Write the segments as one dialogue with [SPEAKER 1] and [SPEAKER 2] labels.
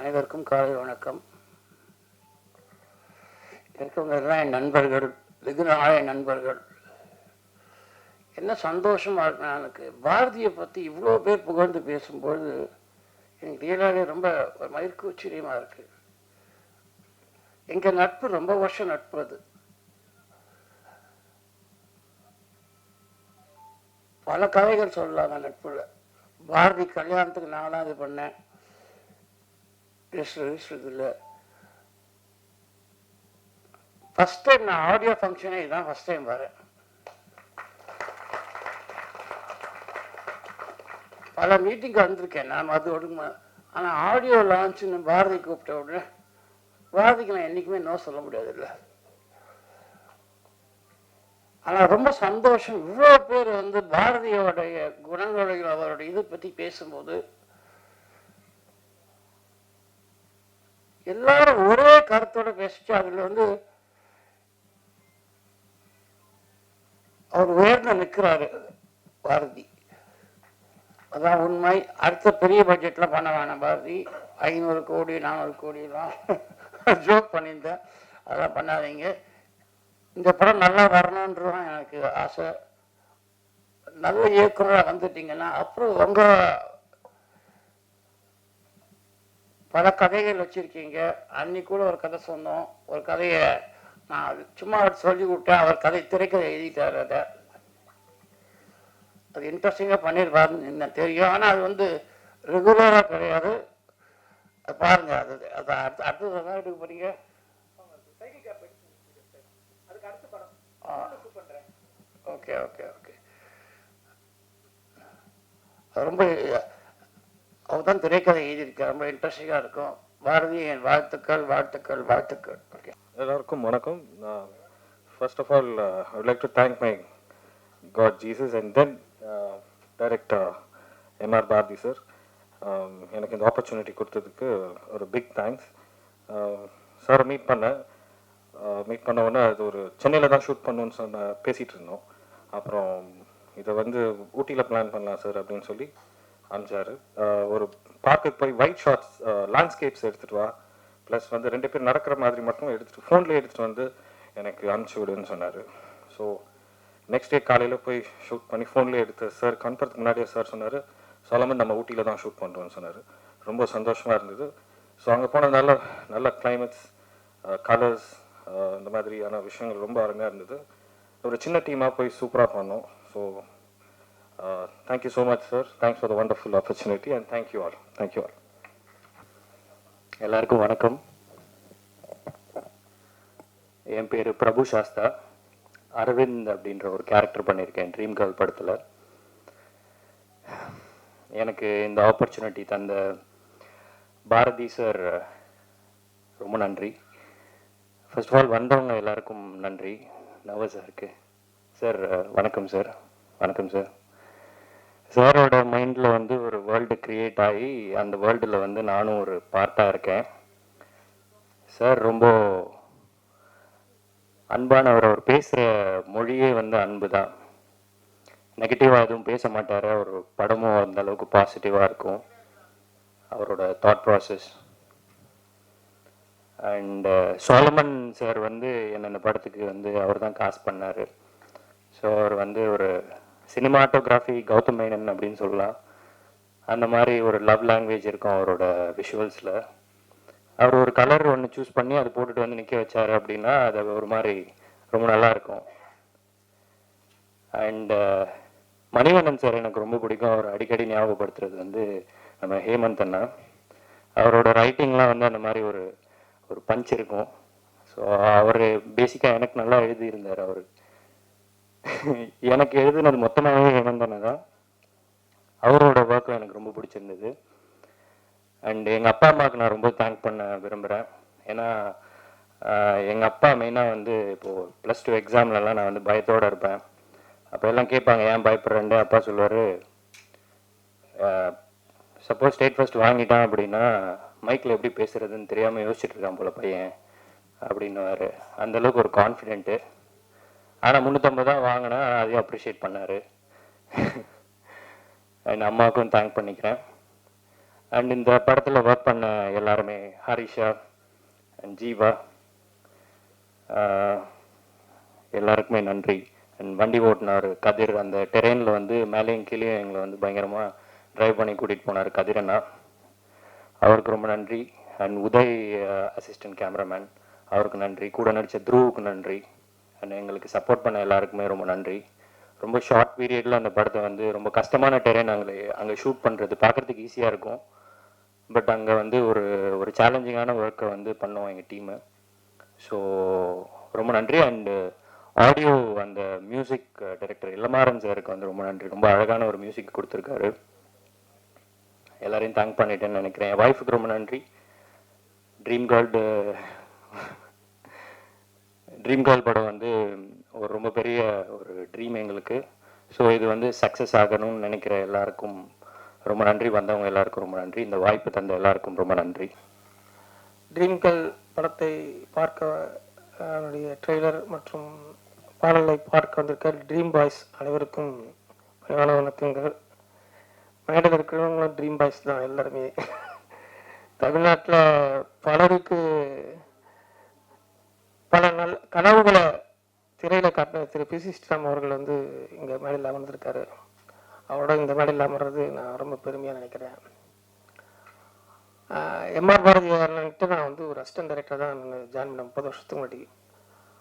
[SPEAKER 1] அனைவருக்கும் காலை வணக்கம். இருக்கவங்க எல்லாம் என் நண்பர்கள், வெகு நாளைய நண்பர்கள். என்ன சந்தோஷமாக இருக்குன்னா, எனக்கு பாரதியை பற்றி இவ்வளோ பேர் புகழ்ந்து பேசும்போது எனக்கு ரியலாகவே ரொம்ப ஒரு மயிர்கூச்சரியமாக இருக்குது. எங்கள் நட்பு ரொம்ப வருஷம் நட்பு. அது பல கதைகள் சொல்லலாங்க நட்புல. பாரதி கல்யாணத்துக்கு நானாக இது பண்ணேன், இதில் ஃபஸ்ட் டைம் நான் ஆடியோ ஃபங்க்ஷனே இதுதான் ஃபஸ்ட் டைம் வரேன். பல மீட்டிங்க்கு வந்திருக்கேன் நான், அது ஒடுங்க. ஆனால் ஆடியோ லான்ச்சுன்னு பாரதி கூப்பிட்ட உடனே பாரதிக்கு நான் என்றைக்குமே நோ சொல்ல முடியாது இல்லை. ஆனால் ரொம்ப சந்தோஷம், இவ்வளோ பேர் வந்து பாரதியோடைய குணங்களையும் அவருடைய இதை பற்றி பேசும்போது எல்லாரும் ஒரே கருத்தோட பேசிச்சு. அதில் வந்து அவர் உயர்ந்து நிற்கிறாரு பாரதி. அதான் உண்மை. அடுத்த பெரிய பட்ஜெட்ல பண்ண வேணாம் பாரதி. 500 கோடி 400 கோடிலாம் ஜோக் பண்ணியிருந்தேன், அதெல்லாம் பண்ணாதீங்க. இந்த படம் நல்லா வரணுன்றதான் எனக்கு ஆசை. நல்ல இயக்குனராக வந்துட்டீங்கன்னா அப்புறம் உங்க பல கதைகள் வச்சிருக்கீங்க. அன்னைக்கு கூட ஒரு கதை சொன்னோம், ஒரு கதையை நான் சும்மா சொல்லி விட்டேன். அவர் கதை திரைக்கதை எழுதிட்டார். அது இன்ட்ரெஸ்டிங்காக பண்ணியிருப்பாருன்னு என்ன தெரியும். ஆனால் அது வந்து ரெகுலராக கிடையாது. பாருங்க, அது அது அடுத்தது தான் எடுக்க போறீங்க. Okay okay okay. ரொம்ப அவர் தான் திரைக்கதை எழுதியிருக்கார், ரொம்ப இன்ட்ரெஸ்டிங்காக இருக்கும். பாரதி, என் வாழ்த்துக்கள் வாழ்த்துக்கள் வாழ்த்துக்கள். ஓகே,
[SPEAKER 2] எல்லாருக்கும் வணக்கம். First of all I would like to thank my God Jesus and then director M.R. Bharati sir. எனக்கு இந்த ஆப்பர்ச்சுனிட்டி கொடுத்ததுக்கு ஒரு பிக் தேங்க்ஸ். சாரை மீட் பண்ண உடனே அது ஒரு சென்னையில் தான் ஷூட் பண்ணணுன்னு பேசிகிட்டு இருந்தோம். அப்புறம் இதை வந்து ஊட்டியில் பிளான் பண்ணலாம் சார் அப்படின்னு சொல்லி அனுப்பிச்சார். ஒரு பார்க்குக்கு போய் ஒயிட் ஷார்ட்ஸ் லேண்ட்ஸ்கேப்ஸ் எடுத்துகிட்டு வா, ப்ளஸ் வந்து 2 பேர் நடக்கிற மாதிரி மட்டும் எடுத்துகிட்டு ஃபோன்லேயே எடுத்துகிட்டு வந்து எனக்கு அனுப்பிச்சி விடுன்னு சொன்னார். ஸோ நெக்ஸ்ட் டே காலையில் போய் ஷூட் பண்ணி ஃபோன்லேயே எடுத்து சார் கண்பறதுக்கு முன்னாடியே சார் சொன்னார், சொல்லாமல் நம்ம ஊட்டியில் தான் ஷூட் பண்ணுறோன்னு சொன்னார். ரொம்ப சந்தோஷமாக இருந்தது. ஸோ அங்கே போன நல்ல கிளைமேட்ஸ், கலர்ஸ், இந்த மாதிரியான விஷயங்கள் ரொம்ப அருமையாக இருந்தது. ஒரு சின்ன டீமாக போய் சூப்பராக பண்ணோம். So thank you so much sir. Thanks for the wonderful opportunity and thank you all. Thank you all.
[SPEAKER 3] எல்லாருக்கும் வணக்கம். என் பேர் பிரபு சாஸ்தா. அரவிந்த் அப்படின்ற ஒரு கேரக்டர் பண்ணியிருக்கேன் ட்ரீம் கேர்ள் படத்தில். எனக்கு இந்த ஆப்பர்ச்சுனிட்டி தந்த பாரதி சார் ரொம்ப நன்றி. ஃபர்ஸ்ட் ஆஃப் ஆல் வந்தவங்க எல்லாருக்கும் நன்றி. நர்வஸாக இருக்குது சார். வணக்கம் சார். வணக்கம் சார். சாரோட மைண்டில் வந்து ஒரு வேர்ல்டு க்ரியேட் ஆகி அந்த வேர்ல்டில் வந்து நானும் ஒரு பார்ட்டாக இருக்கேன். சார் ரொம்ப அன்பானவர். அவர் பேசுகிற மொழியே வந்து அன்பு தான். நெகட்டிவாக எதுவும் பேச மாட்டார். அவர் படமும் அந்த அளவுக்கு பாசிட்டிவாக இருக்கும் அவரோட thought process. And Solomon sir வந்து என்னென்ன படத்துக்கு வந்து அவர் தான் காஸ்ட் பண்ணார். ஸோ அவர் வந்து ஒரு சினிமாட்டோகிராஃபி கௌதம் மேனன் அப்படின்னு சொல்லலாம். அந்த மாதிரி ஒரு லவ் லாங்குவேஜ் இருக்கும் அவரோட விஷுவல்ஸில். அவர் ஒரு கலர் ஒன்று சூஸ் பண்ணி அதை போட்டுட்டு வந்து நிற்க வச்சார் அப்படின்னா அது ஒரு மாதிரி ரொம்ப நல்லாயிருக்கும். அண்டு மணிவண்ணன் சார் எனக்கு ரொம்ப பிடிக்கும். அவர் அடிக்கடி ஞாபகப்படுத்துறது வந்து நம்ம ஹேமந்த் அண்ணா. அவரோட ரைட்டிங்லாம் வந்து அந்த மாதிரி ஒரு ஒரு பஞ்ச் இருக்கும். ஸோ அவர் பேசிக்காக எனக்கு நல்லா எழுதியிருந்தார். அவர் எனக்கு எழுதுனது மொத்தமாகவே ஹேமந்த் அண்ணா தான். அவரோட ஒர்க்கும் எனக்கு ரொம்ப பிடிச்சிருந்தது. அண்ட் எங்கள் அப்பா அம்மாவுக்கு நான் ரொம்ப தேங்க் பண்ண விரும்புகிறேன். ஏன்னா எங்கள் அப்பா மெயினாக வந்து இப்போது +2 எக்ஸாம்லலாம் நான் வந்து பயத்தோடு இருப்பேன். அப்போ எல்லாம் கேட்பாங்க ஏன் பயப்படுறேன்ட்டு. அப்பா சொல்லுவார், சப்போஸ் ஸ்டேட் ஃபர்ஸ்ட் வாங்கிட்டான் அப்படின்னா மைக்கில் எப்படி பேசுகிறதுன்னு தெரியாமல் யோசிச்சுட்டு இருக்கான் போல பையன் அப்படின்னுவார். அந்தளவுக்கு ஒரு கான்ஃபிடென்ட்டு. ஆனால் 350 தான் வாங்கினேன், அதையும் அப்ரிஷியேட் பண்ணார். அண்ட் அம்மாவுக்கும் தேங்க் பண்ணிக்கிறேன். அண்ட் இந்த படத்தில் ஒர்க் பண்ண எல்லாருமே ஹரிஷா அண்ட் ஜீவா எல்லாருக்குமே நன்றி. அண்ட் வண்டி ஓட்டினார் கதிர், அந்த டெரெயினில் வந்து மேலேயும் கீழே எங்களை வந்து பயங்கரமாக ட்ரைவ் பண்ணி கூட்டிகிட்டு போனார் கதிரண்ணா, அவருக்கு ரொம்ப நன்றி. அண்ட் உதய் அசிஸ்டன்ட் கேமராமேன், அவருக்கு நன்றி. கூட நடித்த த்ருவுக்கு நன்றி. அண்ட் எங்களுக்கு சப்போர்ட் பண்ண எல்லாருக்குமே ரொம்ப நன்றி. ரொம்ப ஷார்ட் பீரியடில் அந்த படத்தை வந்து ரொம்ப கஷ்டமான டெரெயின் அங்கே ஷூட் பண்ணுறது பார்க்குறதுக்கு ஈஸியாக இருக்கும், பட் அங்கே வந்து ஒரு சேலஞ்சிங்கான ஒர்க்கை வந்து பண்ணோம் எங்கள் டீமு. ஸோ ரொம்ப நன்றி. அண்டு ஆடியோ அந்த மியூசிக் டைரக்டர் இளமாறன் சாருக்கு வந்து ரொம்ப நன்றி. ரொம்ப அழகான ஒரு மியூசிக் கொடுத்துருக்காரு. எல்லாரையும் தேங்க் பண்ணிட்டேன்னு நினைக்கிறேன். என் ஒய்ஃபுக்கு ரொம்ப நன்றி. ட்ரீம் கேர்ள் படம் வந்து ஒரு ரொம்ப பெரிய ஒரு ட்ரீம் எங்களுக்கு. ஸோ இது வந்து சக்ஸஸ் ஆகணும்னு நினைக்கிற எல்லாருக்கும் ரொம்ப நன்றி. வந்தவங்க எல்லாருக்கும் ரொம்ப நன்றி. இந்த வாய்ப்பு தந்த எல்லாருக்கும் ரொம்ப நன்றி.
[SPEAKER 4] ட்ரீம் கேர்ள் படத்தை பார்க்க அவருடைய ட்ரெய்லர் மற்றும் பாடலை பார்க்க வந்திருக்க ட்ரீம் பாய்ஸ் அனைவருக்கும் பணிவான வணக்கங்கள். மேடையில் இருக்கிறவங்களும் ட்ரீம் பாய்ஸ் தான் எல்லாருமே. தமிழ்நாட்டில் பலருக்கு பல நல்ல கனவுகளை திரையில் காட்டின திரு பி.சி. ஸ்ரீராம் அவர்கள் வந்து இங்கே மேடையில் அமர்ந்திருக்காரு. அவரோட இந்த மேடையில் அமர்றது நான் ரொம்ப பெருமையாக நினைக்கிறேன். எம்ஆர் பாரதியார்ன்ட்டு நான் வந்து ஒரு அசிஸ்டன்ட் டைரக்டர் தான் ஜாயின் பண்ண 30 வருஷத்துக்கு முன்னாடி.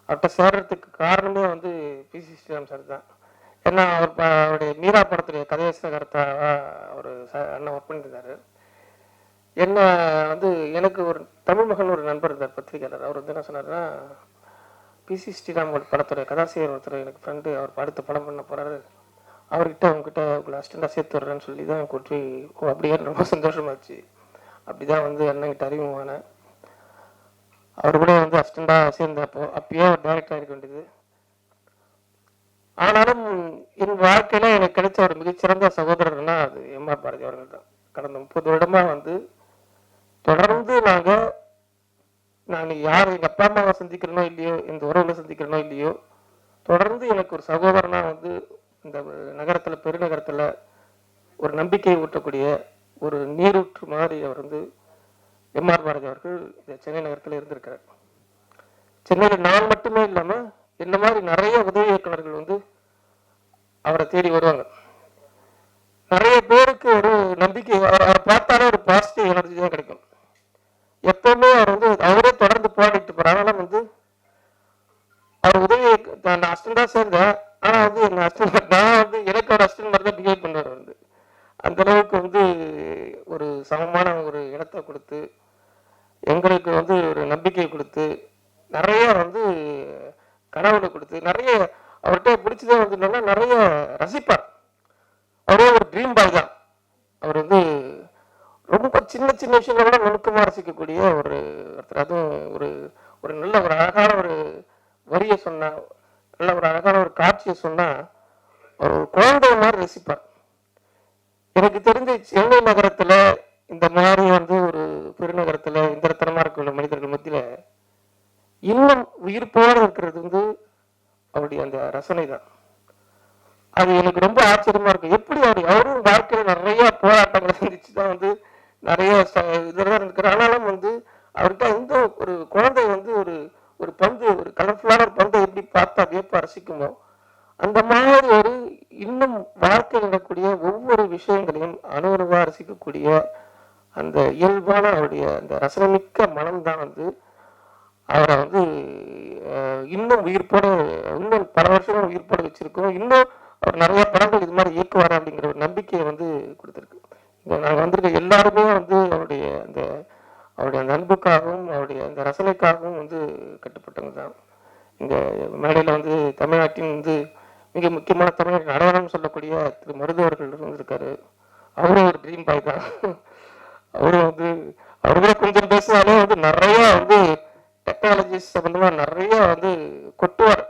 [SPEAKER 4] அவர்கிட்ட சேர்றதுக்கு காரணமே வந்து பி.சி. ஸ்ரீராம் சார் தான். ஏன்னா அவருடைய மீரா படத்துடைய கதையசகர்த்தாக அவர் அண்ணன் ஒர்க் பண்ணியிருந்தார். என்ன வந்து எனக்கு ஒரு தமிழ் மகன் ஒரு நண்பர் இருந்தார், பத்திரிகையாளர். அவர் வந்து என்ன சொன்னார்னா, பி.சி. ஸ்ரீராம் படத்துடைய கதாசிரியர் ஒருத்தர் எனக்கு ஃப்ரெண்டு, அவர் அடுத்த படம் பண்ண போகிறாரு, அவர்கிட்ட அவங்ககிட்ட உங்களை அசிஸ்டண்டாக சேர்த்து வர்றேன்னு சொல்லி தான் கூட்டி. ஓ அப்படியே ரொம்ப சந்தோஷமாச்சு. அப்படி தான் வந்து அண்ணங்கிட்ட அறிமுகமானேன். அவர் கூட வந்து அசிஸ்டண்டாக சேர்ந்தப்போ அப்பயே ஒரு டைரக்டர் ஆகிருக்க வேண்டியது. ஆனாலும் என் வாழ்க்கையில் எனக்கு கிடைச்ச ஒரு மிகச்சிறந்த சகோதரர்னா அது எம்ஆர் பாரதி அவர்கள் தான். கடந்த 30 வருடமாக வந்து தொடர்ந்து நான் யார் எங்கள் அப்பா அம்மாவை சந்திக்கிறனோ இல்லையோ, இந்த உறவுகளை சந்திக்கிறனோ இல்லையோ, தொடர்ந்து எனக்கு ஒரு சகோதரனா வந்து இந்த நகரத்தில் பெருநகரத்தில் ஒரு நம்பிக்கையை ஊட்டக்கூடிய ஒரு நீரூற்று மாதிரி அவர் வந்து எம்ஆர் பாரதி அவர்கள் இந்த சென்னை நகரத்தில் இருந்திருக்கிறார். சென்னையில் நான் மட்டுமே இல்லாமல் இந்த மாதிரி நிறைய உதவி இயக்குநர்கள் வந்து அவரை தேடி வருவாங்க. நிறைய பேருக்கு ஒரு நம்பிக்கை, அவரை பார்த்தாலே ஒரு பாசிட்டிவ் எனர்ஜி தான் கிடைக்கும். எப்பவுமே அவர் வந்து அவரே தொடர்ந்து போராடிட்டு போறார். அதனால வந்து அவர் உதவி நான் அசிஸ்டண்டா சேர்ந்தேன். ஆனால் வந்து என் அசிஸ்டன்ட் நான் வந்து எனக்கு ஒரு அசிஸ்டன்ட் மாதிரி தான் பிஹேவ் பண்ணுவார். வந்து அந்த அளவுக்கு வந்து ஒரு சமமான ஒரு இடத்தை கொடுத்து எங்களுக்கு வந்து ஒரு நம்பிக்கை கொடுத்து நிறைய வந்து கனவுகளை கொடுத்து நிறைய அவர்கிட்ட பிடிச்சதே வந்து என்னன்னா நிறைய ரசிப்பார். அவரே ஒரு ட்ரீம் பாய் தான். அவர் வந்து ரொம்ப சின்ன சின்ன விஷயங்களோட நுணுக்கமாக ரசிக்கக்கூடிய ஒருத்தர். அதுவும் ஒரு நல்ல ஒரு அழகான ஒரு வரியை சொன்னா, நல்ல ஒரு அழகான ஒரு காட்சியை சொன்னா ஒரு குழந்தை மாதிரி ரசிப்பார். எனக்கு தெரிஞ்ச சென்னை நகரத்துல இந்த மாதிரி வந்து ஒரு பெருநகரத்துல இந்த தரமா இருக்கிற மனிதர்கள் மத்தியில இன்னும் உயிர்ப்போட இருக்கிறது வந்து அவருடைய அந்த ரசனை தான். அது எனக்கு ரொம்ப ஆச்சரியமா இருக்கு. எப்படி அவரும் வாழ்க்கையில நிறைய போராட்டங்களை சந்திச்சுதான் வந்து நிறைய இதெல்லாம் இருக்கிற. ஆனாலும் வந்து அவர்கிட்ட எந்த ஒரு குழந்தை வந்து ஒரு பந்து, ஒரு கலர்ஃபுல்லான ஒரு பந்தை எப்படி பார்த்தா வியப்பா ரசிக்குமோ அந்த மாதிரி ஒரு இன்னும் வாழ்க்கையில் நடக்கூடிய ஒவ்வொரு விஷயங்களையும் அணுவா ரசிக்கக்கூடிய அந்த இயல்பான அவருடைய அந்த ரசனமிக்க மனம்தான் வந்து அவரை வந்து இன்னும் உயிர்ப்போட இன்னும் பல வருஷம் உயிர்ப்போட வச்சிருக்கோம். இன்னும் அவர் நிறைய படங்கள் இது மாதிரி இயக்குவார் அப்படிங்கிற ஒரு நம்பிக்கையை வந்து கொடுத்துருக்கு. இங்கே நாங்கள் வந்திருக்க எல்லாருமே வந்து அவருடைய அந்த அன்புக்காகவும் அவருடைய அந்த ரசனைக்காகவும் வந்து கட்டுப்பட்டவங்க தான். இங்கே மேடையில் வந்து தமிழ்நாட்டின் வந்து மிக முக்கியமான தமிழ்நாட்டின் அடையாளம் சொல்லக்கூடிய திரு மருது அவர்கள் இருந்திருக்காரு. அவரும் ஒரு ட்ரீம் பாய் தான். அவரும் வந்து அவர்களே கொஞ்சம் பேசினாலே வந்து நிறைய வந்து டெக்னாலஜிஸ் சம்பந்தமா நிறைய வந்து கொட்டுவார்.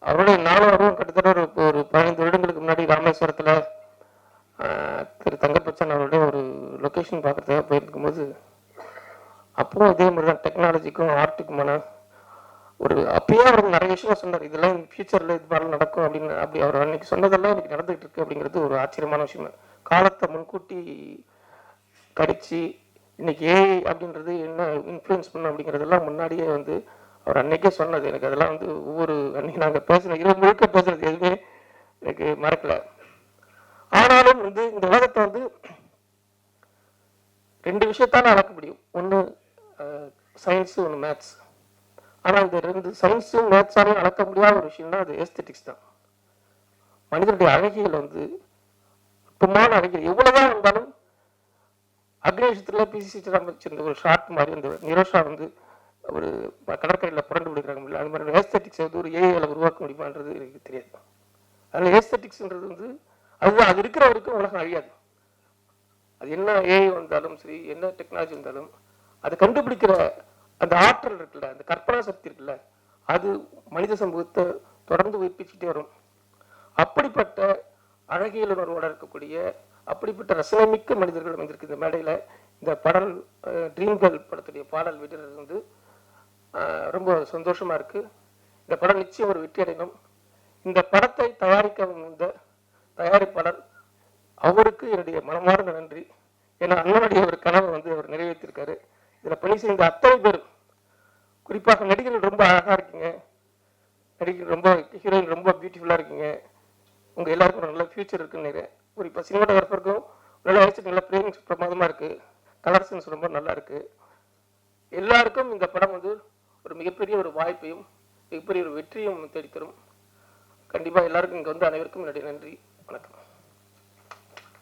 [SPEAKER 4] அவருடைய நானும் அவரும் கிட்டத்தட்ட ஒரு 15 வருடங்களுக்கு முன்னாடி ராமேஸ்வரத்துல திரு தங்கப்பச்சன் அவருடைய ஒரு லொக்கேஷன் பார்க்கறதுக்காக போயிருக்கும் போது அப்புறம் இதே மாதிரி தான் டெக்னாலஜிக்கும் ஆர்ட்டுக்குமான அப்பயே அவர் நிறைய விஷயம் சொன்னார். இதெல்லாம் ஃபியூச்சர்ல இது மாதிரி நடக்கும் அப்படின்னு. அப்படி அவர் அன்னைக்கு சொன்னதெல்லாம் எனக்கு நடந்துகிட்டு இருக்கு அப்படிங்கிறது ஒரு ஆச்சரியமான விஷயம். காலத்தை முன்கூட்டி கடிச்சு இன்னைக்கு ஏஐ அப்படின்றது என்ன இன்ஃப்ளூயன்ஸ் பண்ணும் அப்படிங்கிறதெல்லாம் முன்னாடியே வந்து அவர் அன்னைக்கே சொன்னது. எனக்கு அதெல்லாம் வந்து ஒவ்வொரு அன்னைக்கு நாங்கள் பேசின இரவு முழுக்க பேசுறது எதுவுமே எனக்கு மறக்கல. ஆனாலும் வந்து இந்த உலகத்தை வந்து 2 விஷயத்தால அளக்க முடியும். ஒன்று சயின்ஸு, ஒன்று மேத்ஸ். ஆனால் இந்த 2 சயின்ஸும் மேத்ஸாலையும் அளக்க முடியாத ஒரு விஷயம்னா அது ஏஸ்தெட்டிக்ஸ் தான். மனிதனுடைய அழகியல் வந்து நுட்பமான அழகியல் எவ்வளவுதான் இருந்தாலும் அக்னேஷத்தில் பிசிசி வச்சிருந்த ஒரு ஷார்ட் மாதிரி அந்த நிரோஷா வந்து ஒரு கடற்கரையில் புரண்டு விடுக்கிறாங்க முடியல. அது மாதிரி ஏஸ்தெட்டிக்ஸ் வந்து ஒரு ஏஐல உருவாக்க முடியுமான்றது எனக்கு தெரியாது. அதில் ஏஸ்தெட்டிக்ஸ்ன்றது வந்து அதுதான், அது இருக்கிற வரைக்கும் உலகம் அழியாது. அது என்ன ஏஐ வந்தாலும் சரி, என்ன டெக்னாலஜி வந்தாலும் அது கண்டுபிடிக்கிற அந்த ஆற்றல் இருக்குல்ல, அந்த கற்பனா சக்தி இருக்குல்ல, அது மனித சமூகத்தை தொடர்ந்து உயிர்ப்பிச்சுட்டே வரும். அப்படிப்பட்ட அழகியல் உணர்வோடு இருக்கக்கூடிய அப்படிப்பட்ட ரசனைமிக்க மனிதர்கள் வந்திருக்கு இந்த மேடையில். இந்த பாடல் ட்ரீம் கேர்ள் படத்துடைய பாடல் விடுறது வந்து ரொம்ப சந்தோஷமா இருக்கு. இந்த படம் நிச்சயம் ஒரு வெற்றி அடையணும். இந்த படத்தை தயாரிக்க வந்த தயாரிப்பாளர் அவருக்கு என்னுடைய மனமார்ந்த நன்றி. ஏன்னா அண்ணனுடைய ஒரு கனவை வந்து அவர் நிறைவேற்றிருக்காரு. இதில் பணி செய்த அத்தனை பேர், குறிப்பாக நடிகர்கள் ரொம்ப அழகாக இருக்கீங்க, நடிகர் ரொம்ப ஹீரோயின் ரொம்ப பியூட்டிஃபுல்லாக இருக்கீங்க. உங்கள் எல்லாருக்கும் ஒரு நல்ல ஃபியூச்சர் இருக்குன்னு நினைக்கிறேன். குறிப்பாக சினிமாட்டோகிராஃபருக்கும் நல்ல வயசுக்கு நல்ல ஃப்ரேமிங்ஸ் பிரமாதமாக இருக்குது, கலர் சென்ஸ் ரொம்ப நல்லா இருக்குது. எல்லாருக்கும் இந்த படம் வந்து ஒரு மிகப்பெரிய ஒரு வாய்ப்பையும் மிகப்பெரிய ஒரு வெற்றியும் தேடித்தரும். கண்டிப்பாக எல்லாருக்கும் இங்கே வந்து அனைவருக்கும் என்னுடைய நன்றி. வணக்கம்.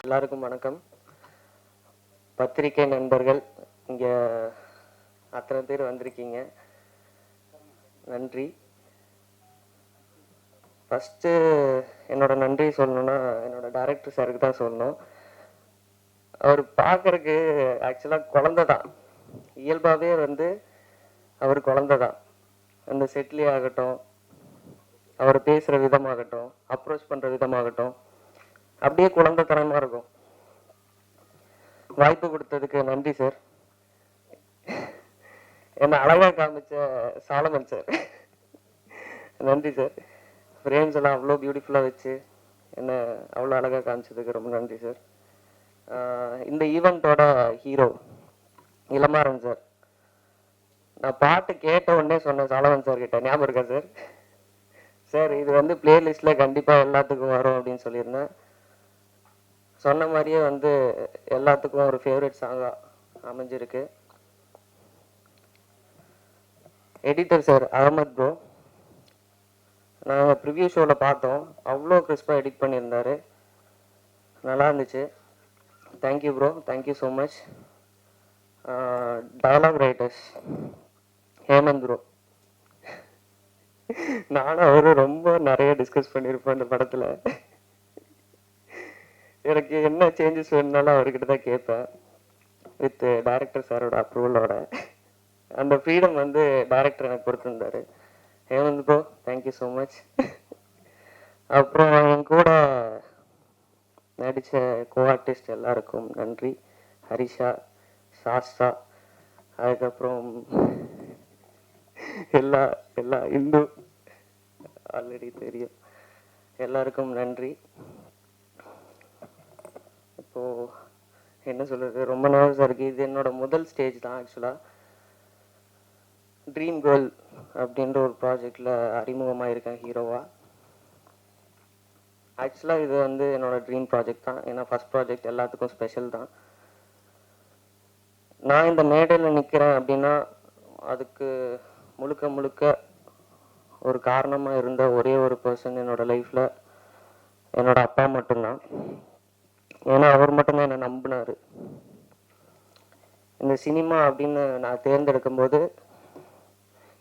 [SPEAKER 5] எல்லாருக்கும் வணக்கம். பத்திரிகை நண்பர்கள் இங்கே அத்தனை பேர் வந்திருக்கீங்க, நன்றி. ஃபஸ்ட்டு என்னோட நன்றி சொல்லணும்னா என்னோட டைரக்டர் சாருக்கு தான் சொல்லணும். அவர் பார்க்கறக்கு ஆக்சுவலாக குழந்தை தான், இயல்பாகவே வந்து அவர் குழந்தை தான். அந்த செட்லி ஆகட்டும், அவர் பேசுகிற விதமாகட்டும், அப்ரோச் பண்ணுற விதமாகட்டும், அப்படியே குழந்தைத்தனமாக இருக்கும். வாய்ப்பு கொடுத்ததுக்கு நன்றி சார். என்னை அழகாக காமிச்ச சாலமன் சார், நன்றி சார். ஃப்ரேம்ஸ் எல்லாம் அவ்வளோ பியூட்டிஃபுல்லாக வச்சு என்னை அவ்வளோ அழகாக காமிச்சதுக்கு ரொம்ப நன்றி சார். இந்த ஈவெண்ட்டோட ஹீரோ இளமாறன் சார். நான் பாட்டு கேட்ட உடனே சொன்னேன் சாலமன் சார் கிட்ட, ஞாபகம் இருக்கா சார்? சார் இது வந்து பிளேலிஸ்ட்டில் கண்டிப்பாக எல்லாத்துக்கும் வரும் அப்படின்னு சொல்லியிருந்தேன். சொன்ன மாதிரியே வந்து எல்லாத்துக்கும் ஒரு ஃபேவரட் சாங்காக அமைஞ்சிருக்கு. எடிட்டர் சார் அகமத் ப்ரோ, நாங்கள் ப்ரிவ்யூ ஷோவில் பார்த்தோம், அவ்வளோ கிறிஸ்பாக எடிட் பண்ணியிருந்தாரு, நல்லா இருந்துச்சு. Thank you bro, thank you so much. Dialogue writers Hemanth bro, நானும் அவரும் ரொம்ப நிறைய டிஸ்கஸ் பண்ணியிருப்போம் இந்த படத்தில். எனக்கு என்ன சேஞ்சஸ் வேணுனாலும் அவர்கிட்ட தான் கேட்பேன், வித் டைரக்டர் சாரோட அப்ரூவலோட. அந்த ஃப்ரீடம் வந்து டைரக்டர் எனக்கு கொடுத்துருந்தாரு. Hemant bro, thank you so much. அப்புறம் என் கூட நடித்த கோ ஆர்டிஸ்ட் எல்லாருக்கும் நன்றி. ஹரிஷா, சாஸ்தா, அதுக்கப்புறம் எல்லா இந்து ஆல்ரெடி தெரியும், எல்லாருக்கும் நன்றி. இப்போது என்ன சொல்கிறது, ரொம்ப நர்வஸாக இருக்குது. இது என்னோட முதல் ஸ்டேஜ் தான் ஆக்சுவலாக. ட்ரீம் கேர்ள் அப்படின்ற ஒரு ப்ராஜெக்டில் அறிமுகமாக இருக்கேன் ஹீரோவாக. ஆக்சுவலாக இது வந்து என்னோட ட்ரீம் ப்ராஜெக்ட் தான், ஏன்னா ஃபஸ்ட் ப்ராஜெக்ட் எல்லாத்துக்கும் ஸ்பெஷல் தான். நான் இந்த மேடையில் நிற்கிறேன் அப்படின்னா அதுக்கு முழுக்க ஒரு காரணமாக இருந்த ஒரே ஒரு பர்சன் என்னோடய லைஃப்பில் என்னோட அப்பா மட்டும்தான். ஏன்னா அவர் மட்டும்தான் என்னை நம்பினார். இந்த சினிமா அப்படின்னு நான் தேர்ந்தெடுக்கும் போது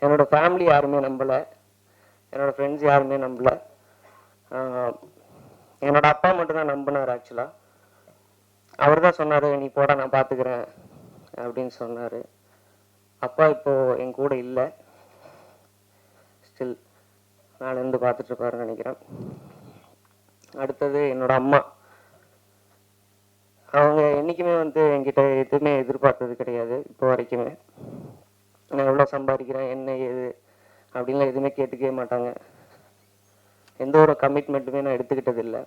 [SPEAKER 5] என்னோடய ஃபேமிலி யாருமே நம்பலை, என்னோடய ஃப்ரெண்ட்ஸ் யாருமே நம்பலை, என்னோட அப்பா மட்டும்தான் நம்பினார். ஆக்சுவலாக அவர் தான் சொன்னார், நீ போட நான் பார்த்துக்கிறேன் அப்படின்னு சொன்னார். அப்பா இப்போது என் கூட இல்லை, ஸ்டில் நாளிலேருந்து பார்த்துட்ருப்பாருன்னு நினைக்கிறேன். அடுத்தது என்னோட அம்மா. அவங்க என்றைக்குமே வந்து என்கிட்ட எதுவுமே எதிர்பார்த்தது கிடையாது இப்போ வரைக்குமே. நான் எவ்வளோ சம்பாதிக்கிறேன் என்ன ஏது அப்படின்லாம் எதுவுமே கேட்டுக்கவே மாட்டாங்க. எந்த ஒரு கமிட்மெண்ட்டுமே நான் எடுத்துக்கிட்டது இல்லை.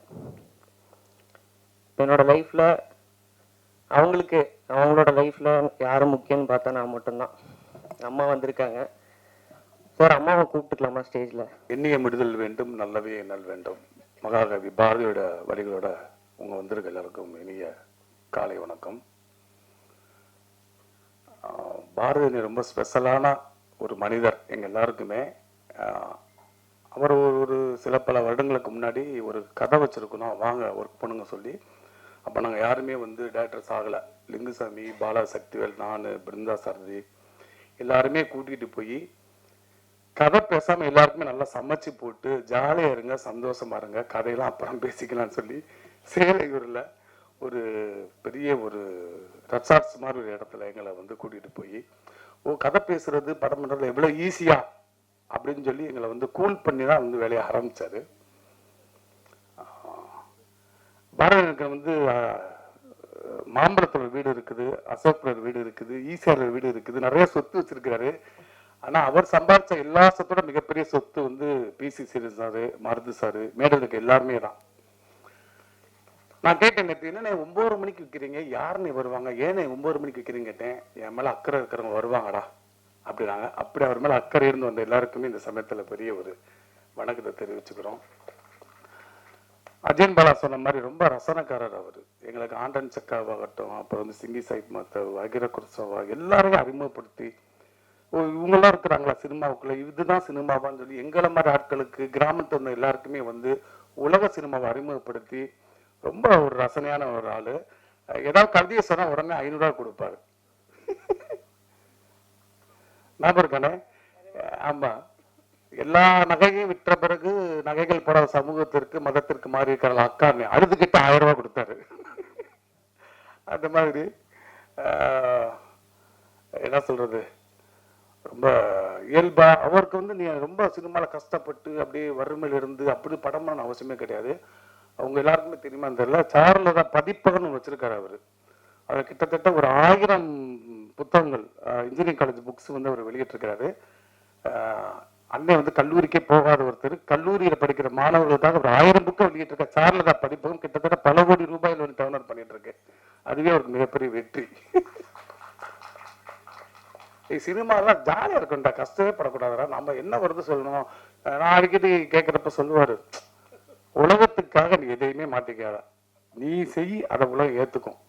[SPEAKER 5] என்னோடய லைஃப்பில் அவங்களுக்கு அவங்களோட லைஃப்பில் யாரும் முக்கியம்னு பார்த்தா நான் மட்டும்தான். அம்மா வந்திருக்காங்க சார், அம்மாவை கூப்பிட்டுக்கலாமா ஸ்டேஜில்?
[SPEAKER 6] எண்ணிய முடிதல் வேண்டும், நல்லவே எண்ணல் வேண்டும். மகாகவி பாரதியோட வரிகளோட வந்திருக்க எல்லாருக்கும் இனிய காலை வணக்கம். பாரதி ரொம்ப ஸ்பெஷலான ஒரு மனிதர் எங்கள் எல்லாருக்குமே. அவர் ஒரு சில பல வருடங்களுக்கு முன்னாடி ஒரு கதை வச்சுருக்கணும், வாங்க ஒர்க் பண்ணுங்க சொல்லி. அப்போ நாங்கள் யாருமே டேரக்டர்ஸ் ஆகலை. லிங்குசாமி, பாலா சக்திவேல், நான், பிருந்தா சாரதி எல்லாருமே கூட்டிகிட்டு போய் கதை பேசாமல் எல்லாருக்குமே நல்லா சமைச்சு போட்டு ஜாலியாக இருங்க, சந்தோஷமா இருங்க, கதையெல்லாம் அப்புறம் பேசிக்கலாம்னு சொல்லி சேலையூரில் ஒரு பெரிய ஒரு ரெசார்ட்ஸ் மாதிரி ஒரு இடத்துல எங்களை கூட்டிகிட்டு போய் கதை பேசுறது படம் பண்ணுறது எவ்வளோ ஈஸியா அப்படின்னு சொல்லி எங்களை கூல் பண்ணி தான் வேலையை ஆரம்பித்தார். பாரதிக்கு மாம்பழத்தோட வீடு இருக்குது, அசோக்னர் வீடு இருக்குது, ஈசிஆர் வீடு இருக்குது, நிறைய சொத்து வச்சிருக்கிறாரு. ஆனால் அவர் சம்பாதிச்ச எல்லா சொத்தோட மிகப்பெரிய சொத்து பிசி சீரியஸ் சாரு, மருது சாரு, மேடல் இருக்க எல்லாருமே தான். நான் கேட்டேன், நேற்று என்ன 9 மணிக்கு விற்கிறீங்க, யாருன்னு வருவாங்க, ஏன்னு 9 மணிக்கு விற்கிறீங்க கேட்டேன். என் மேலே அக்கறை இருக்கிறவங்க வருவாங்கடா அப்படின்னாங்க. அப்படி அவர் மேலே அக்கறை இருந்து வந்த எல்லாருக்குமே இந்த சமயத்தில் பெரிய ஒரு வணக்கத்தை தெரிவிச்சுக்கிறோம். அஜயன் பாலா சொன்ன மாதிரி ரொம்ப ரசனக்காரர் அவர். எங்களுக்கு ஆண்டன் சக்காவாகட்டும், அப்புறம் சிங்கி சாஹிப் மாத்தவ், அகிர குர்சவா எல்லாரையும் அறிமுகப்படுத்தி இவங்கெல்லாம் இருக்கிறாங்களா சினிமாவுக்குள்ள, இதுதான் சினிமாவான்னு சொல்லி எங்களை மாதிரி ஆட்களுக்கு, கிராமத்தில் இருந்த எல்லாருக்குமே உலக சினிமாவை அறிமுகப்படுத்தி ரொம்ப ஒரு ரசனையான ஒரு ஆளு. ஏதாவது கவிதையை சொன்னா உடனே 500 ரூபா கொடுப்பாரு. ஞாபகம் இருக்கானே? ஆமா, எல்லா நகையும் விற்ற பிறகு நகைகள் போடாத சமூகத்திற்கு, மதத்திற்கு மாறி இருக்கிற அக்கான்னு அழுதுகிட்ட 1000 ரூபாய் கொடுத்தாரு. அந்த மாதிரி என்ன சொல்றது, ரொம்ப இயல்பா அவருக்கு நீ ரொம்ப சினிமாவில் கஷ்டப்பட்டு அப்படியே வறுமையில் இருந்து அப்படி படம் பண்ண அவசியமே கிடையாது. அவங்க எல்லாருக்குமே தெரியுமா தெரியல, சார்ல தான் பதிப்பகம்னு வச்சிருக்காரு அவர். அது கிட்டத்தட்ட ஒரு 1000 புத்தகங்கள், இன்ஜினியரிங் காலேஜ் புக்ஸ் அவர் வெளியிட்டிருக்கிறாரு. அண்ணன் கல்லூரிக்கே போகாத ஒருத்தர், கல்லூரியில் படிக்கிற மாணவர்களுக்காக ஒரு 1000 புக்கை வெளியிட்டிருக்க சார்ல தான் பதிப்பகம் கிட்டத்தட்ட பல கோடி ரூபாயில் டர்ன் பண்ணிட்டு இருக்கு. அதுவே அவருக்கு மிகப்பெரிய வெற்றி. சினிமாலாம் ஜாலியாக இருக்கும்டா, கஷ்டமே படக்கூடாதுடா, நம்ம என்ன வருது சொல்லணும். நான் அடிக்கடி கேட்குறப்ப சொல்லுவார், உலகத்துக்காக நீ எதையுமே மாட்டிக்காத, நீ செய், அதை உலகம் ஏற்றுக்கும்.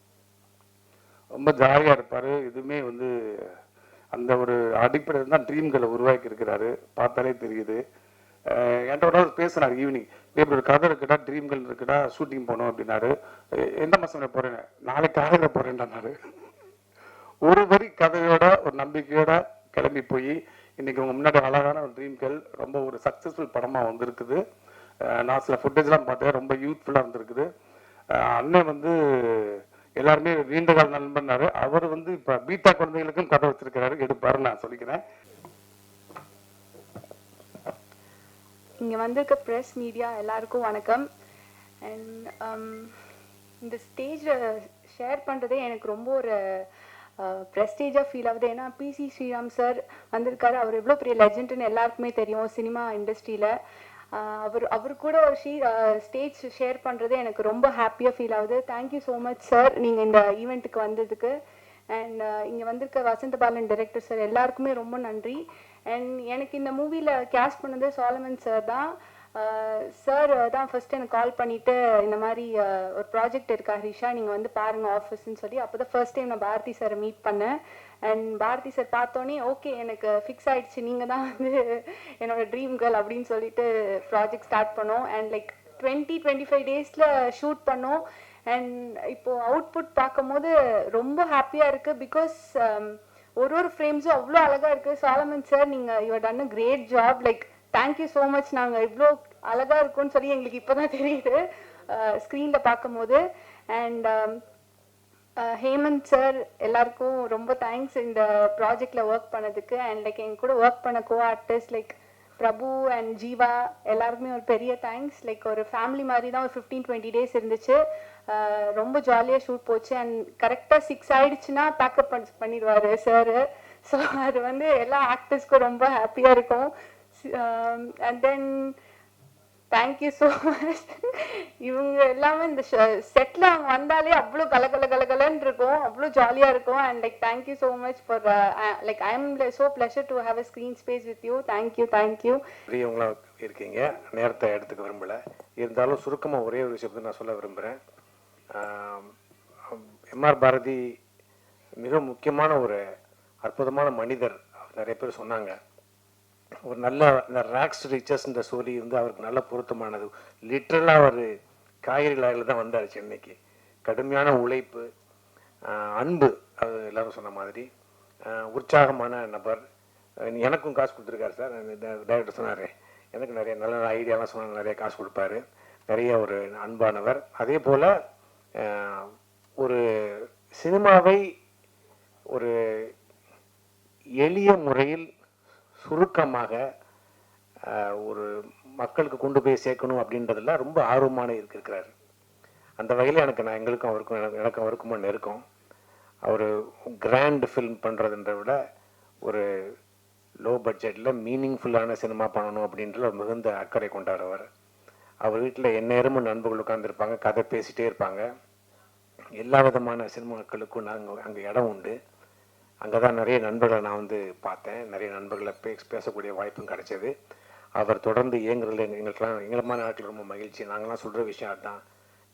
[SPEAKER 6] ரொம்ப ஜாலியாக இருப்பார். எதுவுமே அந்த ஒரு அடிப்படையில் தான் ட்ரீம்களை உருவாக்கி இருக்கிறாரு, பார்த்தாலே தெரியுது. என்கிட்ட பேசினார் ஈவினிங், இப்படி ஒரு கதை இருக்குடா, ட்ரீம்கள் இருக்குடா, ஷூட்டிங் போகணும் அப்படின்னாரு. எந்த மாதம் போகிறேன், நாளைக்கு காலையில் போகிறேன்டாரு. ஒரு வரி கதையோட ஒரு நம்பிக்கையோட கிளம்பி போய் இன்னைக்கு உங்க முன்னாடி அழகான ஒரு ட்ரீம்கள் ரொம்ப ஒரு சக்சஸ்ஃபுல் படமா வந்திருக்குது. நான் சில ஃபுட்டேஜ்லாம் பார்த்தேன், ரொம்ப யூத்ஃபுல்லா இருந்திருக்குது. அண்ணன் எல்லாருமே நீண்ட கால நண்பன்னாரு. அவர் இப்ப பீட்டா குழந்தைகளுக்கும் கதை வச்சிருக்கிறாரு, எடுப்பாரு நான் சொல்லிக்கிறேன்.
[SPEAKER 7] இங்க வந்திருக்க ப்ரெஸ் மீடியா எல்லாருக்கும் வணக்கம். அண்ட் இந்த ஸ்டேஜ் ஷேர் பண்றதே எனக்கு ரொம்ப ஒரு ப்ரெஸ்டேஜாக ஃபீல் ஆகுது. ஏன்னா பிசி ஸ்ரீராம் சார் வந்திருக்காரு, அவர் எவ்வளோ பெரிய லெஜெண்டுன்னு எல்லாருக்குமே தெரியும் சினிமா இண்டஸ்ட்ரியில். அவர் கூட ஒரு ஸ்டேஜ் ஷேர் பண்ணுறது எனக்கு ரொம்ப ஹாப்பியாக ஃபீல் ஆகுது. தேங்க்யூ ஸோ மச் சார், நீங்கள் இந்த ஈவெண்ட்டுக்கு வந்ததுக்கு. அண்ட் இங்கே வந்திருக்க வசந்த பாலன் டைரக்டர் சார் எல்லாருக்குமே ரொம்ப நன்றி. அண்ட் எனக்கு இந்த மூவியில் கேஸ்ட் பண்ணது சாலமன் சார் தான். சார் தான் ஃபர்ஸ்ட் எனக்கு கால் பண்ணிட்டு இந்த மாதிரி ஒரு ப்ராஜெக்ட் இருக்கா ஹரிஷா, நீங்கள் பாருங்க ஆஃபீஸ்ன்னு சொல்லி. அப்போ தான் ஃபர்ஸ்ட் டைம் நான் பாரதி சாரை மீட் பண்ணேன். அண்ட் பாரதி சார் பார்த்தோன்னே ஓகே எனக்கு ஃபிக்ஸ் ஆயிடுச்சு, நீங்கள் தான் என்னோட ட்ரீம் கேர்ள் அப்படின்னு சொல்லிட்டு ப்ராஜெக்ட் ஸ்டார்ட் பண்ணோம். அண்ட் லைக் 20-25 டேஸில் ஷூட் பண்ணோம். அண்ட் இப்போது அவுட்புட் பார்க்கும் போது ரொம்ப ஹாப்பியாக இருக்குது. பிகாஸ் ஒரு ஃப்ரேம்ஸும் அவ்வளோ அழகாக இருக்குது. சாலமன் சார், நீங்கள் you done a great job. Like thank you so much. நாங்கள் இவ்வளோ அழகாக இருக்கும்னு சொல்லி எங்களுக்கு இப்போ தான் தெரியுது ஸ்க்ரீனில் பார்க்கும்போது. அண்ட் ஹேமந்த் சார் எல்லாருக்கும் ரொம்ப தேங்க்ஸ் இந்த ப்ராஜெக்டில் ஒர்க் பண்ணதுக்கு. அண்ட் லைக் எங்க கூட ஒர்க் பண்ண co artist like Prabhu and Jeeva எல்லாருக்குமே ஒரு பெரிய தேங்க்ஸ். லைக் ஒரு ஃபேமிலி மாதிரி தான் ஒரு 15-20 டேஸ் இருந்துச்சு. ரொம்ப ஜாலியாக ஷூட் போச்சு. அண்ட் கரெக்டாக 6 ஆயிடுச்சுன்னா பேக்கப் பண்ணிடுவார் சார். ஸோ அது எல்லா ஆக்டர்ஸ்க்கும் ரொம்ப ஹாப்பியாக இருக்கும். And then thank you so much. இவங்க எல்லாமே இந்த செட்டில் அவங்க வந்தாலே அவ்வளோ கலகலன்னு இருக்கும், அவ்வளோ ஜாலியாக இருக்கும். And like thank you so much for like I am so pleasure to have a screen space with you. Thank you.
[SPEAKER 8] பெரியவங்களா இருக்கீங்க, நேரத்தை எடுத்துக்க விரும்பலை. இருந்தாலும் சுருக்கமாக ஒரே ஒரு விஷயத்தை நான் சொல்ல விரும்புகிறேன். எம்ஆர் பாரதி மிக முக்கியமான ஒரு அற்புதமான மனிதர். நிறைய பேர் சொன்னாங்க. ஒரு நல்ல இந்த ராக்ஸ் ரிச்சஸ் இந்த ஸ்டோரி வந்து அவருக்கு நல்ல பொருத்தமானது. லிட்ரலாக அவர் காய்கறி லாயில் தான் வந்தார் சென்னைக்கு. கடுமையான உழைப்பு, அன்பு, அது எல்லாரும் சொன்ன மாதிரி உற்சாகமான நபர். எனக்கும் காசு கொடுத்துருக்காரு சார். டைரக்டர் சொன்னார், எனக்கு நிறைய நல்ல நல்ல ஐடியாலாம் சொன்னார், நிறைய காசு கொடுப்பாரு, நிறைய ஒரு அன்பானவர். அதே போல் ஒரு சினிமாவை ஒரு எளிய முறையில் சுருக்கமாக ஒரு மக்களுக்கு கொண்டு போய் சேர்க்கணும் அப்படின்றதுல ரொம்ப ஆர்வமான இருக்கிறார். அந்த வகையில் எங்களுக்கும் அவருக்கும் நெருக்கம். அவர் கிராண்ட் ஃபில்ம் பண்ணுறதுன்ற விட ஒரு லோ பட்ஜெட்டில் மீனிங்ஃபுல்லான சினிமா பண்ணணும் அப்படின்ற மிகுந்த அக்கறை கொண்டாடுறவர். அவர் வீட்டில் எந்நேரமும் நண்பர்கள் உட்காந்துருப்பாங்க, கதை பேசிகிட்டே இருப்பாங்க. எல்லா விதமான சினிமாக்களுக்கும் அங்கே இடம் உண்டு. அங்கே தான் நிறைய நண்பர்களை நான் வந்து பார்த்தேன், நிறைய நண்பர்களை பேசக்கூடிய வாய்ப்பும் கிடைச்சது. அவர் தொடர்ந்து இயங்குறதுல எங்களுமான நாட்டில் ரொம்ப மகிழ்ச்சி. நாங்கள்லாம் சொல்கிற விஷயம் அதுதான்,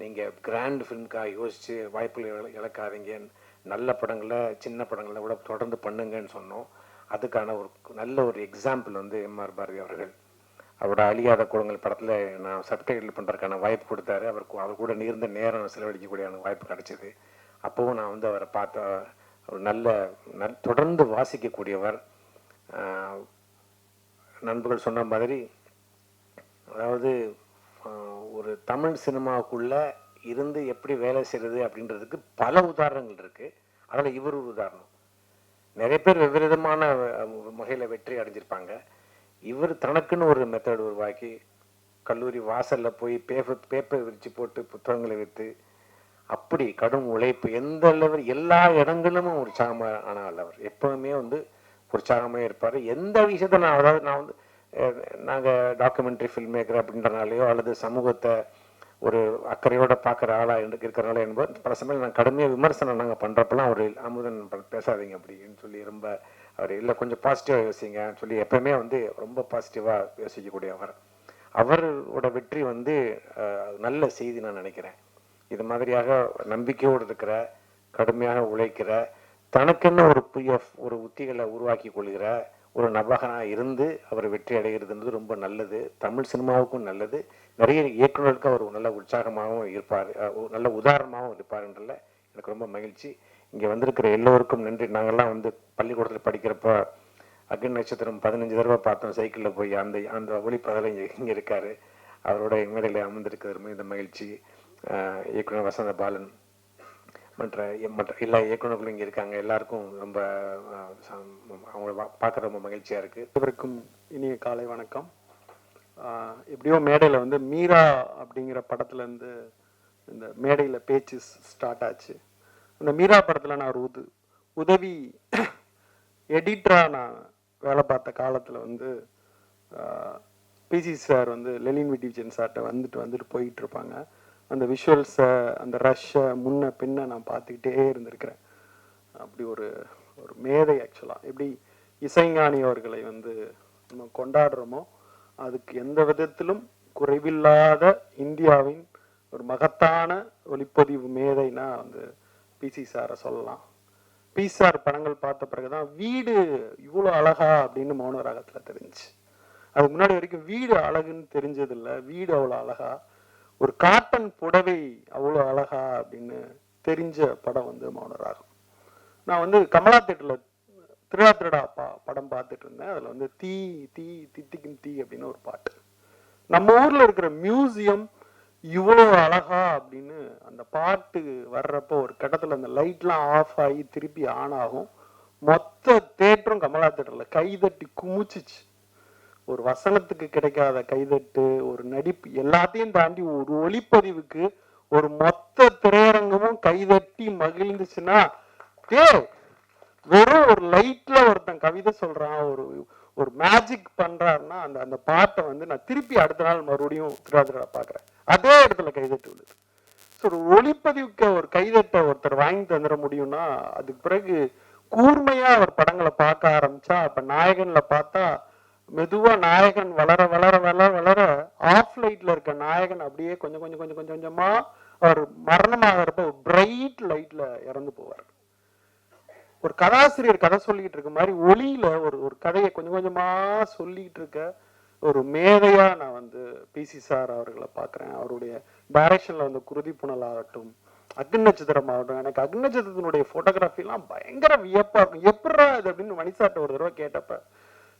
[SPEAKER 8] நீங்கள் கிராண்ட் ஃபிலிம்காக யோசித்து வாய்ப்புகளை இழக்காதீங்க, நல்ல படங்களை சின்ன படங்களை கூட தொடர்ந்து பண்ணுங்கன்னு சொன்னோம். அதுக்கான ஒரு நல்ல ஒரு எக்ஸாம்பிள் வந்து எம்ஆர் பாரதி அவர்கள். அவரோட அழியாத குளங்கள் படத்தில் நான் சப்டைட்டில் பண்ணுறதுக்கான வாய்ப்பு கொடுத்தாரு. அவர் கூட நீர்ந்த நேரம் செலவழிக்கக்கூடிய வாய்ப்பு கிடைச்சிது. அப்போவும் நான் வந்து அவரை பார்த்த ஒரு தொடர்ந்து வாசிக்கக்கூடியவர். நண்பர்கள் சொன்ன மாதிரி, அதாவது ஒரு தமிழ் சினிமாவுக்குள்ளே இருந்து எப்படி வேலை செய்கிறது அப்படின்றதுக்கு பல உதாரணங்கள் இருக்குது. அதில் இவர் ஒரு உதாரணம். நிறைய பேர் வெவ்வேறு விதமான வகையில் வெற்றி அடைஞ்சிருப்பாங்க. இவர் தனக்குன்னு ஒரு மெத்தட் உருவாக்கி கல்லூரி வாசலில் போய் பேப்பர் விரித்து போட்டு புத்தகங்களை விற்று அப்படி கடும் உழைப்பு, எந்த அளவில் எல்லா இடங்களிலும் உற்சாகமாக ஆனால் அவர் எப்பவுமே வந்து உற்சாகமாக இருப்பார். எந்த விஷயத்த நான் வந்து நாங்கள் டாக்குமெண்ட்ரி ஃபில்ம் மேக்கர் அப்படின்றனாலையோ அல்லது சமூகத்தை ஒரு அக்கறையோடு பார்க்குற ஆளாக இருக்கிறனால என்பது பல சமயம் நான் கடுமையாக விமர்சனம் நாங்கள் பண்ணுறப்பெல்லாம் அவர் அமுதன் பேசாதீங்க அப்படின்னு சொல்லி ரொம்ப அவர் இல்லை கொஞ்சம் பாசிட்டிவாக யோசிங்கன்னு சொல்லி எப்பவுமே வந்து ரொம்ப பாசிட்டிவாக யோசிக்கக்கூடியவர். அவரோட வெற்றி வந்து நல்ல செய்தி நான் நினைக்கிறேன். இது மாதிரியாக நம்பிக்கையோடு இருக்கிற, கடுமையாக உழைக்கிற, தனக்கென்ன ஒரு உத்திகளை உருவாக்கி கொள்கிற ஒரு நபகனாக இருந்து அவர் வெற்றி அடைகிறதுன்றது ரொம்ப நல்லது. தமிழ் சினிமாவுக்கும் நல்லது. நிறைய இயக்குநருக்கு அவர் நல்ல உற்சாகமாகவும் இருப்பார், நல்ல உதாரணமாகவும் இருப்பார்ன்றல எனக்கு ரொம்ப மகிழ்ச்சி. இங்கே வந்திருக்கிற எல்லோருக்கும் நன்றி. நாங்கள்லாம் வந்து பள்ளிக்கூடத்தில் படிக்கிறப்ப அக்னி நட்சத்திரம் 15 தடவை பார்த்தோம் சைக்கிளில் போய். அந்த ஒளிப்பதில் இங்கே இருக்கார். அவரோட மேடையில் அமர்ந்திருக்கிறது மிகுந்த மகிழ்ச்சி. இயக்குனர் வசந்த பாலன் மற்ற எல்லா இயக்குநர்களும் இங்கே இருக்காங்க. எல்லாருக்கும் ரொம்ப அவங்கள பார்க்குற ரொம்ப மகிழ்ச்சியாக இருக்குது.
[SPEAKER 9] இவருக்கும் இனிய காலை வணக்கம். எப்படியோ மேடையில் வந்து மீரா அப்படிங்கிற படத்துலேருந்து இந்த மேடையில் பேச்சு ஸ்டார்ட் ஆச்சு. அந்த மீரா படத்தில் நான் ஒரு உதவி எடிட்டராக நான் வேலை பார்த்த காலத்தில் வந்து பிசி சார் வந்து லெலின் விடிவிஜன் சார்கிட்ட வந்துட்டு போயிட்டு இருப்பாங்க. அந்த விஷுவல்ஸை, அந்த ரஷ்ஷை முன்ன பின்ன நான் பார்த்துக்கிட்டே இருந்திருக்கிறேன். அப்படி ஒரு மேதை. ஆக்சுவலாக எப்படி இசைஞானி அவர்களை வந்து நம்ம கொண்டாடுறோமோ அதுக்கு எந்த விதத்திலும் குறைவில்லாத இந்தியாவின் ஒரு மகத்தான ஒளிப்பதிவு மேதைனா வந்து பிசி சாரை சொல்லலாம். பிசார் படங்கள் பார்த்த பிறகுதான் வீடு இவ்வளோ அழகா அப்படின்னு மௌன ராகத்தில் தெரிஞ்சு. அதுக்கு முன்னாடி வரைக்கும் வீடு அழகுன்னு தெரிஞ்சதில்லை. வீடு அவ்வளோ அழகா, ஒரு காட்டன் புடவை அவ்வளோ அழகா அப்படின்னு தெரிஞ்ச படம் வந்து மௌன ராகம். நான் வந்து கமலா தேட்டரில் திருடா படம் பார்த்துட்டு இருந்தேன். அதில் வந்து தீ தீ தித்திக்கும் தீ அப்படின்னு ஒரு பாட்டு. நம்ம ஊரில் இருக்கிற மியூசியம் இவ்வளோ அழகா அப்படின்னு அந்த பாட்டு வர்றப்போ ஒரு கட்டத்தில் அந்த லைட்லாம் ஆஃப் ஆகி திருப்பி ஆன் ஆகும். மொத்த தேட்டரும் கமலா தேட்டரில் கைதட்டி குமிச்சிச்சு. ஒரு வசனத்துக்கு கிடைக்காத கைதட்டு, ஒரு நடிப்பு, எல்லாத்தையும் தாண்டி ஒரு ஒளிப்பதிவுக்கு ஒரு மொத்த திரையரங்கமும் கைதட்டி மகிழ்ந்துச்சுன்னா, வெறும் ஒரு லைட்ல ஒருத்தன் கவிதை சொல்றான், ஒரு மேஜிக் பண்றாருன்னா அந்த அந்த பாட்டை வந்து நான் திருப்பி அடுத்த நாள் மறுபடியும் திருவாதிரை பார்க்குறேன், அதே இடத்துல கைதட்டு விழுது. ஸோ ஒரு ஒளிப்பதிவுக்கு ஒரு கைதட்டை ஒருத்தர் வாங்கி தந்துட முடியும்னா அதுக்கு பிறகு கூர்மையா அவர் படங்களை பார்க்க ஆரம்பிச்சா, அப்ப நாயகன்ல பார்த்தா மெதுவா நாயகன் வளர வளர வளர வளர ஆஃப் லைட்ல இருக்க நாயகன் அப்படியே கொஞ்சம் கொஞ்சம் கொஞ்சம் கொஞ்சம் கொஞ்சமா அவர் மரணமாகிறப்ப பிரைட் லைட்ல இறந்து போவார். ஒரு கதாசிரியர் கதை சொல்லிட்டு இருக்க மாதிரி ஒளியில ஒரு ஒரு கதையை கொஞ்சம் கொஞ்சமா சொல்லிட்டு இருக்க ஒரு மேதையா நான் வந்து பிசி சார் அவர்களை பார்க்குறேன். அவருடைய டைரக்ஷன்ல வந்து குருதி புனல் ஆகட்டும், அக்னி நட்சத்திரம் ஆகட்டும். எனக்கு அக்னி நட்சத்திரத்தினுடைய போட்டோகிராஃபிலாம் பயங்கர வியப்பா இருக்கும். எப்படா இது அப்படின்னு மணிசாட்ட ஒரு தடவை கேட்டப்ப,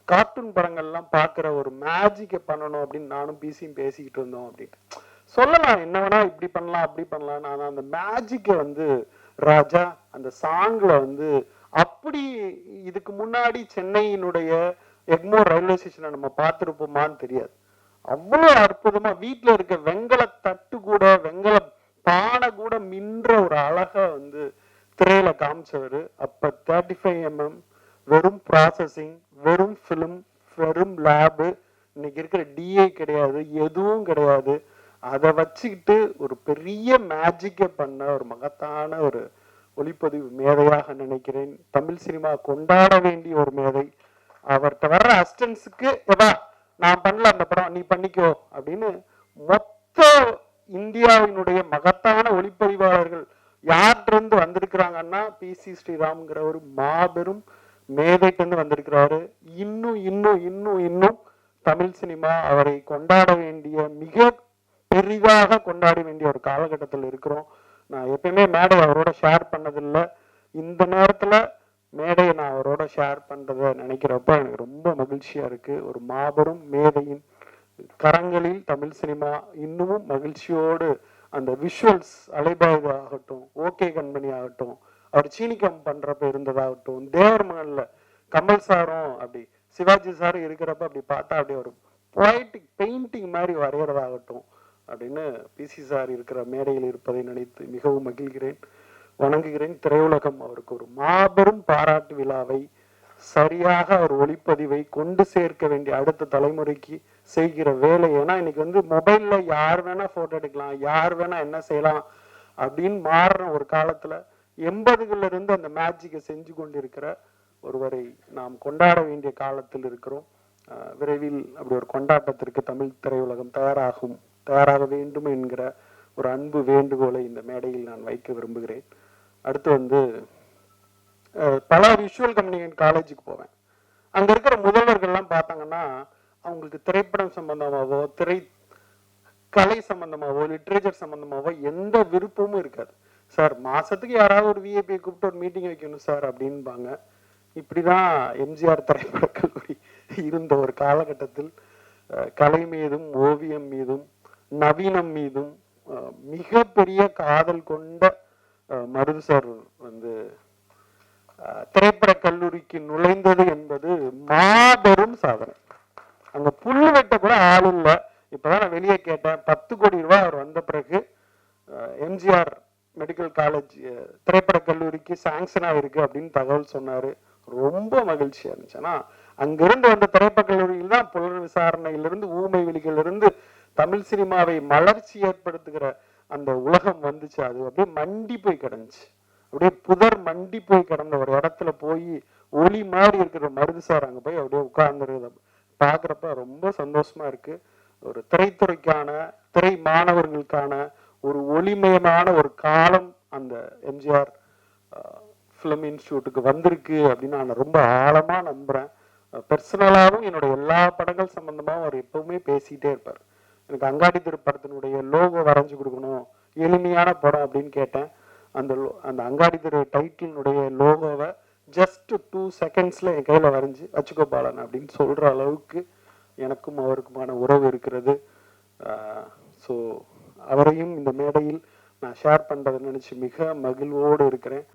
[SPEAKER 9] கார்ட்டூன் படங்கள்லாம் பார்க்குற ஒரு மேஜிக்கை பண்ணணும் அப்படின்னு நானும் பிசியும் பேசிக்கிட்டு இருந்தோம். அப்படின்ட்டு சொல்லலாம், என்ன வேணா இப்படி பண்ணலாம் அப்படி பண்ணலாம். ஆனால் அந்த மேஜிக்கை வந்து ராஜா அந்த சாங்ல வந்து அப்படி இதுக்கு முன்னாடி சென்னையினுடைய எக்மோர் ரயில்வே ஸ்டேஷனை நம்ம பார்த்துருப்போமான்னு தெரியாது. அவ்வளோ அற்புதமா வீட்டுல இருக்க வெங்கல தட்டு கூட வெங்கல பானை கூட மின்ற ஒரு அழகா வந்து திரையில காமிச்சவர். அப்ப 35mm வெறும் ப்ராசஸிங், வெறும் ஃபிலிம், வெறும் லேபு, இன்னைக்கு இருக்கிற டிஐ கிடையாது, எதுவும் கிடையாது. அதை வச்சுக்கிட்டு ஒரு பெரிய மேஜிக்கை பண்ண ஒரு மகத்தான ஒரு ஒளிப்பதிவு மேதையாக நினைக்கிறேன். தமிழ் சினிமா கொண்டாட வேண்டிய ஒரு மேதை. அவர்கிட்ட வர்ற அசிஸ்டன்ஸுக்கு எதா நான் பண்ணல அந்த படம் நீ பண்ணிக்கோ அப்படின்னு மொத்த இந்தியாவினுடைய மகத்தான ஒளிப்பதிவாளர்கள் யார்கிட்ட வந்திருக்கிறாங்கன்னா பிசி ஸ்ரீராம்ங்கிற ஒரு மாபெரும் மேதைட்டு வந்திருக்கிறாரு. இன்னும் இன்னும் இன்னும் இன்னும் தமிழ் சினிமா அவரை கொண்டாட வேண்டிய, மிக பெரிதாக கொண்டாட வேண்டிய ஒரு காலகட்டத்தில் இருக்கிறோம். நான் எப்பயுமே மேடை அவரோட ஷேர் பண்ணதில்லை. இந்த நேரத்துல மேடையை நான் அவரோட ஷேர் பண்றதை நினைக்கிறப்ப எனக்கு ரொம்ப மகிழ்ச்சியா இருக்கு. ஒரு மாபெரும் மேதையின் கரங்களில் தமிழ் சினிமா இன்னமும் மகிழ்ச்சியோடு அந்த விஷுவல்ஸ் அலைபாய்வு ஆகட்டும், ஓகே கண்மணி ஆகட்டும், அவர் சீனிக்கம் பண்றப்ப இருந்ததாகட்டும், தேவர் மகன்ல கமல் சாரும் அப்படி சிவாஜி சாரும் இருக்கிறப்ப அப்படி பார்த்தா அப்படி ஒரு பொயட்டிக் பெயிண்டிங் மாதிரி வரைகிறதாகட்டும் அப்படின்னு பிசி சார் இருக்கிற மேடையில் இருப்பதை நினைத்து மிகவும் மகிழ்கிறேன், வணங்குகிறேன். திரையுலகம் அவருக்கு ஒரு மாபெரும் பாராட்டு விழாவை, சரியாக அவர் ஒளிப்பதிவை கொண்டு சேர்க்க வேண்டிய அடுத்த தலைமுறைக்கு செய்கிற வேலை. ஏன்னா இன்னைக்கு வந்து மொபைல்ல யார் வேணா போட்டோ எடுக்கலாம், யார் வேணா என்ன செய்யலாம் அப்படின்னு மாறுற ஒரு காலத்துல 80கள்ல இருந்து அந்த மேஜிக்கை செஞ்சு கொண்டிருக்கிற ஒருவரை நாம் கொண்டாட வேண்டிய காலத்தில் இருக்கிறோம். விரைவில் அப்படி ஒரு கொண்டாட்டத்திற்கு தமிழ் திரையுலகம் தயாராக வேண்டும் என்கிற ஒரு அன்பு வேண்டுகோளை இந்த மேடையில் நான் வைக்க விரும்புகிறேன். அடுத்து வந்து பல விஷுவல் கம்யூனிகேஷன் காலேஜுக்கு போவேன். அங்க இருக்கிற முதல்வர்கள்லாம் பார்த்தாங்கன்னா அவங்களுக்கு திரைப்படம் சம்பந்தமாவோ, கலை சம்பந்தமாவோ, லிட்ரேச்சர் சம்பந்தமாவோ எந்த விருப்பமும் இருக்காது. சார் மாசத்துக்கு யாராவது ஒரு விஐபி கூப்பிட்டு ஒரு மீட்டிங் வைக்கணும் சார் அப்படின்பாங்க. இப்படிதான் எம்ஜிஆர் திரைப்பட கல்லூரி இருந்த ஒரு காலகட்டத்தில் கலை மீதும் ஓவியம் மீதும் நவீனம் மீதும் மிகப்பெரிய காதல் கொண்ட மருது சார் வந்து திரைப்பட கல்லூரிக்கு நுழைந்தது என்பது மாபெரும் சாதனை. அங்க புல்லு வெட்ட கூட ஆள் இல்லை. இப்பதான் நான் வெளியே கேட்டேன், 10 கோடி ரூபாய் அவர் வந்த பிறகு எம்ஜிஆர் மெடிக்கல் காலேஜ் திரைப்பட கல்லூரிக்கு சாங்ஷன் ஆயிருக்கு அப்படின்னு தகவல் சொன்னாரு. ரொம்ப மகிழ்ச்சியா இருந்துச்சு. ஆனா அங்கிருந்து வந்த திரைப்பட கல்லூரியில் தான் புலன் விசாரணையிலிருந்து, ஊமை வெளிகளிலிருந்து தமிழ் சினிமாவை மலர்ச்சி ஏற்படுத்துகிற அந்த உலகம் வந்துச்சு. அது அப்படியே மண்டி போய் கிடந்துச்சு. அப்படியே புதர் மண்டி போய் கிடந்த ஒரு இடத்துல போய் ஒளி மாதிரி இருக்கிற மருது சார் அங்க போய் அப்படியே உட்கார்ந்துருத பாக்குறப்ப ரொம்ப சந்தோஷமா இருக்கு. ஒரு திரைத்துறைக்கான, திரை மாணவர்களுக்கான ஒரு ஒளிமயமான ஒரு காலம் அந்த எம்ஜிஆர் ஃபிலிம் இன்ஸ்டியூட்டுக்கு வந்திருக்கு அப்படின்னு நான் ரொம்ப ஆழமா நம்புறேன். பர்சனலாகவும் என்னோட எல்லா படங்கள் சம்பந்தமாகவும் அவர் எப்பவுமே பேசிட்டே இருப்பார். எனக்கு அங்காடி திருப்படத்தினுடைய லோகோ வரைஞ்சு கொடுக்கணும், எளிமையான படம் அப்படின்னு கேட்டேன். அந்த அங்காடி திரு டைட்டிலினுடைய லோகோவை ஜஸ்ட் 2 செகண்ட்ஸ்ல என் கையில வரைஞ்சி வச்சுக்கோ பாலன் அப்படின்னு சொல்ற அளவுக்கு எனக்கும் அவருக்குமான உறவு இருக்கிறது. ஸோ அவரையும் இந்த மேடையில் நான் ஷேர் பண்றதை நினைச்சு மிக மகிழ்வோடு இருக்கிறேன்.